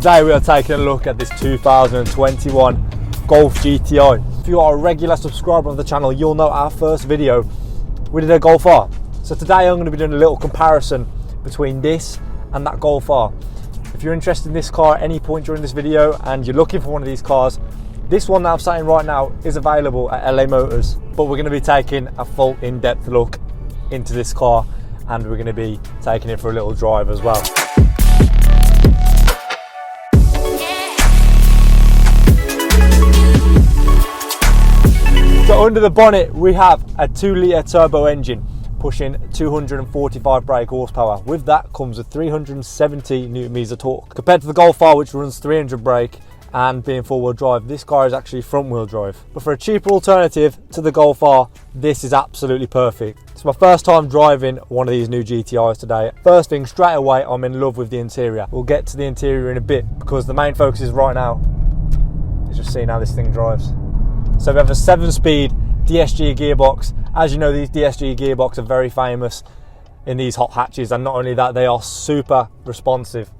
Today we are taking a look at this 2021 Golf GTI. If you are a regular subscriber of the channel, you'll know our first video we did a Golf R. So today I'm going to be doing a little comparison between this and that Golf R. If you're interested in this car at any point during this video and you're looking for one of these cars, this one that I'm sat in right now is available at LA Motors, but we're going to be taking a full in-depth look into this car and we're going to be taking it for a little drive as well. So under the bonnet we have a 2-litre turbo engine pushing 245 brake horsepower. With that comes a 370 Nm of torque. Compared to the Golf R, which runs 300 brake and being four-wheel drive, this car is actually front-wheel drive. But for a cheaper alternative to the Golf R, this is absolutely perfect. It's my first time driving one of these new GTIs today. First thing, straight away, I'm in love with the interior. We'll get to the interior in a bit because the main focus is right now is just seeing how this thing drives. So we have a 7-speed DSG gearbox. As you know, these DSG gearboxes are very famous in these hot hatches, and not only that, they are super responsive.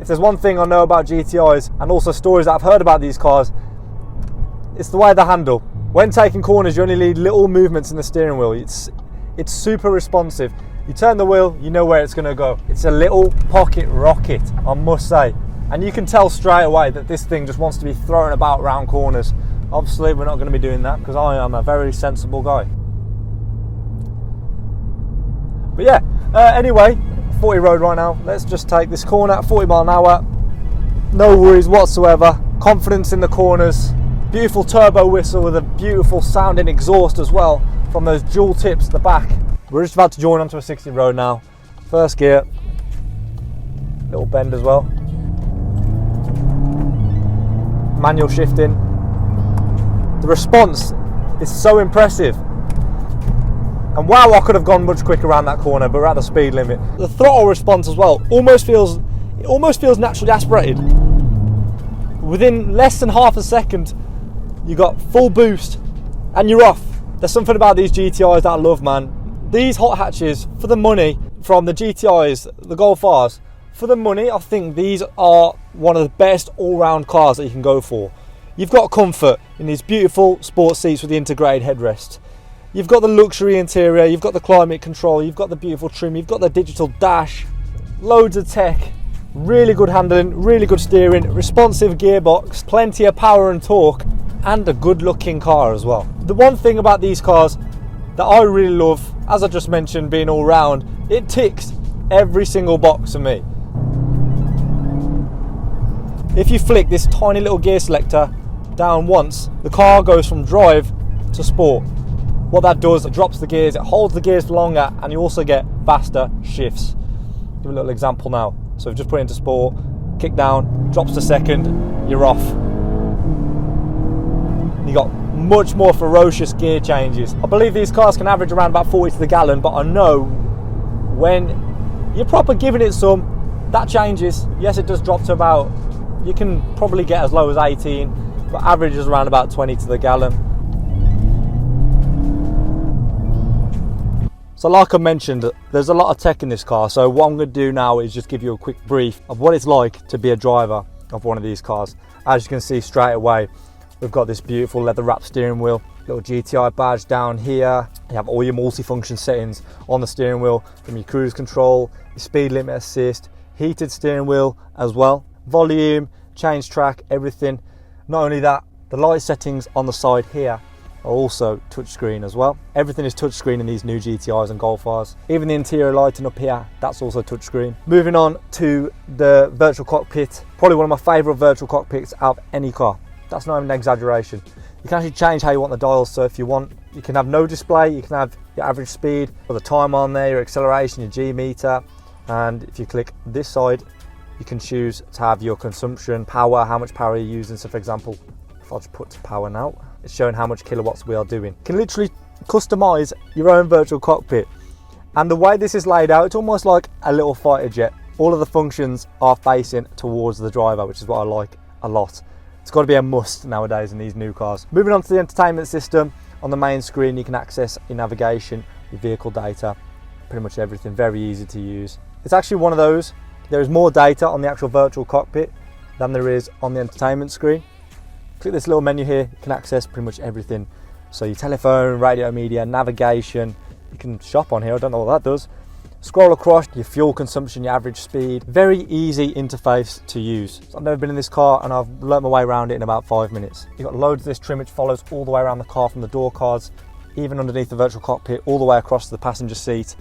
If there's one thing I know about GTIs and also stories that I've heard about these cars, it's the way they handle. When taking corners, you only need little movements in the steering wheel. It's super responsive. You turn the wheel, you know where it's going to go. It's a little pocket rocket, I must say. And you can tell straight away that this thing just wants to be thrown about around corners. Obviously, we're not going to be doing that because I am a very sensible guy. But yeah, anyway, 40 road right now. Let's just take this corner at 40 mile an hour. No worries whatsoever. Confidence in the corners. Beautiful turbo whistle with a beautiful sounding exhaust as well from those dual tips at the back. We're just about to join onto a 60 road now. First gear. Little bend as well. Manual shifting. The response is so impressive. And wow, I could have gone much quicker around that corner, but we're at the speed limit. The throttle response as well almost feels naturally aspirated. Within less than half a second, you got full boost and you're off. There's something about these GTIs that I love, man. These hot hatches, for the money, from the GTIs, the Golf Rs, for the money, I think these are one of the best all-round cars that you can go for. You've got comfort in these beautiful sports seats with the integrated headrest. You've got the luxury interior, you've got the climate control, you've got the beautiful trim, you've got the digital dash, loads of tech, really good handling, really good steering, responsive gearbox, plenty of power and torque, and a good looking car as well. The one thing about these cars that I really love, as I just mentioned, being all round, it ticks every single box for me. If you flick this tiny little gear selector down once, the car goes from drive to sport. What that does, it drops the gears, it holds the gears for longer, and you also get faster shifts. Give a little example now. So we've just put it into sport, kick down, drops to second, you're off. You got much more ferocious gear changes. I believe these cars can average around about 40 to the gallon, but I know when you're proper giving it some, that changes. Yes, it does drop to about, you can probably get as low as 18, but average is around about 20 to the gallon. So like I mentioned, there's a lot of tech in this car, so what I'm going to do now is just give you a quick brief of what it's like to be a driver of one of these cars. As you can see straight away, we've got this beautiful leather wrapped steering wheel, little GTI badge down here. You have all your multi-function settings on the steering wheel, from your cruise control, your speed limit assist, heated steering wheel as well, volume, change track, everything. Not only that, the light settings on the side here are also touchscreen as well. Everything is touchscreen in these new GTIs and Golf Rs. Even the interior lighting up here, that's also touchscreen. Moving on to the virtual cockpit, probably one of my favourite virtual cockpits out of any car. That's not even an exaggeration. You can actually change how you want the dials, so if you want, you can have no display, you can have your average speed, or the time on there, your acceleration, your G meter, and if you click this side, you can choose to have your consumption, power, how much power you're using. So for example, if I just put to power now, it's showing how much kilowatts we are doing. You can literally customize your own virtual cockpit. And the way this is laid out, it's almost like a little fighter jet. All of the functions are facing towards the driver, which is what I like a lot. It's got to be a must nowadays in these new cars. Moving on to the entertainment system, on the main screen you can access your navigation, your vehicle data, pretty much everything, very easy to use. It's actually one of those, there is more data on the actual virtual cockpit than there is on the entertainment screen. Click this little menu here, you can access pretty much everything. So your telephone, radio media, navigation, you can shop on here, I don't know what that does. Scroll across your fuel consumption, your average speed. Very easy interface to use. So I've never been in this car and I've learnt my way around it in about 5 minutes. You've got loads of this trim which follows all the way around the car from the door cards, even underneath the virtual cockpit, all the way across to the passenger seat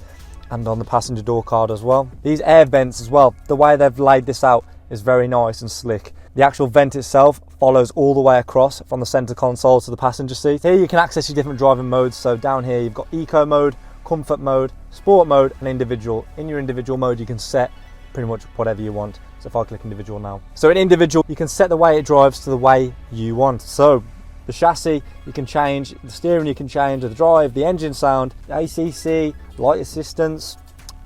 and on the passenger door card as well. These air vents as well, the way they've laid this out is very nice and slick. The actual vent itself follows all the way across from the center console to the passenger seat. Here you can access your different driving modes. So down here you've got eco mode, comfort mode, sport mode and individual. In your individual mode you can set pretty much whatever you want. So if I click individual now. So in individual you can set the way it drives to the way you want. So the chassis you can change, the steering you can change, the drive, the engine sound, the ACC, light assistance,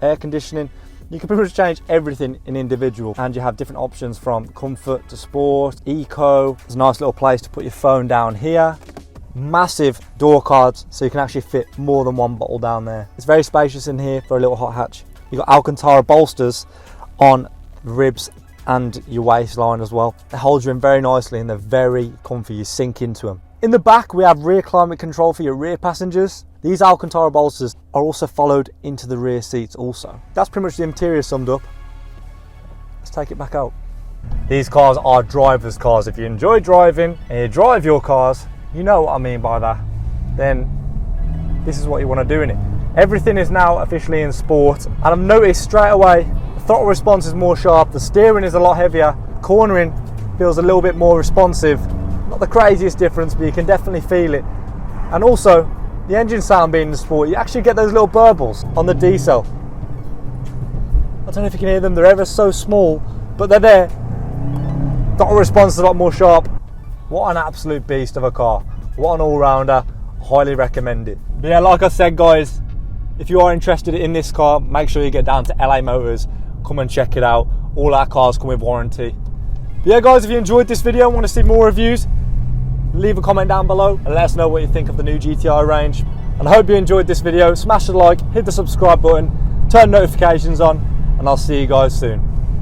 air conditioning. You can pretty much change everything in individual, and you have different options from comfort to sport, eco. There's a nice little place to put your phone down here. Massive door cards, so you can actually fit more than one bottle down there. It's very spacious in here for a little hot hatch. You've got Alcantara bolsters on the ribs and your waistline as well. They hold you in very nicely and they're very comfy, you sink into them. In the back we have rear climate control for your rear passengers. These Alcantara bolsters are also followed into the rear seats also. That's pretty much the interior summed up. Let's take it back out. These cars are driver's cars. If you enjoy driving and you drive your cars, you know what I mean by that, then this is what you want to do in it. Everything is now officially in sport, and I've noticed straight away the throttle response is more sharp, the steering is a lot heavier, cornering feels a little bit more responsive. Not the craziest difference, but you can definitely feel it. And also, the engine sound being in sport, you actually get those little burbles on the diesel. I don't know if you can hear them, they're ever so small, but they're there. Throttle response is a lot more sharp. What an absolute beast of a car. What an all-rounder. Highly recommend it. But yeah, like I said guys, if you are interested in this car, make sure you get down to LA Motors, come and check it out. All our cars come with warranty. But yeah guys, if you enjoyed this video and want to see more reviews, leave a comment down below and let us know what you think of the new GTI range. And I hope you enjoyed this video. Smash the like, hit the subscribe button, turn notifications on, and I'll see you guys soon.